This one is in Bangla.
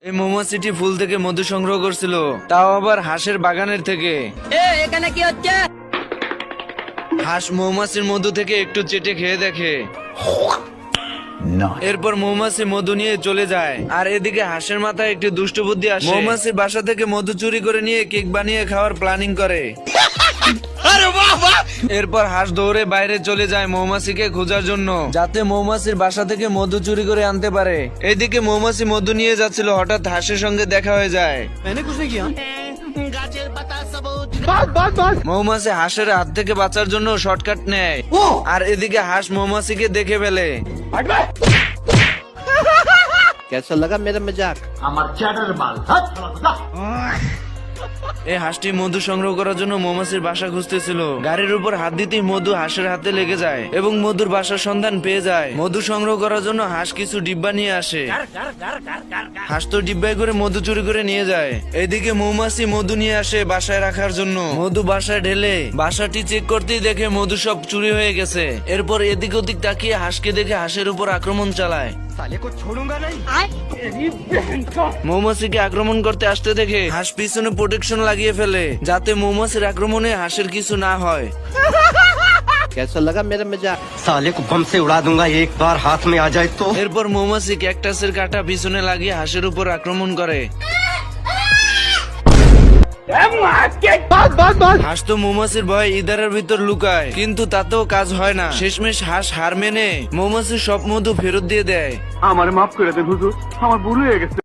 এই মৌমাছিটি ফুল থেকে মধু সংগ্রহ করছিল, তাও আবার হাঁসের বাগানের থেকে। এখানে কি হচ্ছে? হাঁস মৌমাছির মধু থেকে একটু চেটে খেয়ে দেখে। এরপর মৌমাছি মধু নিয়ে চলে যায়। আর এদিকে হাঁসের মাথায় একটি দুষ্ট বুদ্ধি আসে। মৌমাছির বাসা থেকে মধু চুরি করে নিয়ে কেক বানিয়ে খাওয়ার প্ল্যানিং করে। এরপর হাঁস দৌড়ে বাইরে চলে যায় মৌমাছিকে খোঁজার জন্য, যাতে মৌমাছির বাসা থেকে মধু চুরি করে আনতে পারে। এদিকে মৌমাছি মধু নিয়ে যাচ্ছিল, হঠাৎ হাঁসের সঙ্গে দেখা হয়ে যায়। মৌমাছি হাঁসের হাত থেকে বাঁচার জন্য শর্টকাট নেয়, আর এদিকে হাঁস মৌমাছিকে দেখে ফেলে। कैसा लगा मेरा मजाक? এই হাঁসটি মধু সংগ্রহ করার জন্য মৌমাছির বাসা খুঁজতেছিল। গাড়ির উপর হাত দিতেই মধু হাঁসের হাতে লেগে যায় এবং মধুর বাসার সন্ধান পেয়ে যায়। মধু সংগ্রহ করার জন্য হাঁস কিছু ডিব্বা নিয়ে আসে। হাঁস তো ডিব্বায় করে মধু চুরি করে নিয়ে যায়। এদিকে মৌমাছি মধু নিয়ে আসে বাসায় রাখার জন্য। মধু বাসায় ঢেলে বাসাটি চেক করতেই দেখে মধু সব চুরি হয়ে গেছে। এরপর এদিক ওদিক তাকিয়ে হাঁসকে দেখে হাঁসের উপর আক্রমণ চালায়। মৌমাছিকে আক্রমণ করতে আসতে দেখে হাঁস পিছনে প্রোটেকশন লাগিয়ে ফেলে, যাতে মৌমাছির আক্রমণে হাঁসের কিছু না হয়। कैसा लगा मेरा मजाक? साले को बम से उड़ा दूंगा एक बार हाथ में आ जाए तो। এরপর মৌমাছি ক্যাকটাসের কাঁটা পিছনে লাগিয়ে হাঁসের উপর আক্রমণ করে। হাঁস তো মৌমাছির ভয়ে ইদারের ভিতর লুকায়, কিন্তু তাতেও কাজ হয় না। শেষমেশ হাঁস হার মেনে মৌমাছির সব মধু ফেরত দিয়ে দেয়। আমার মাফ করে দেন হুজুর, আমার ভুল হয়ে গেছে।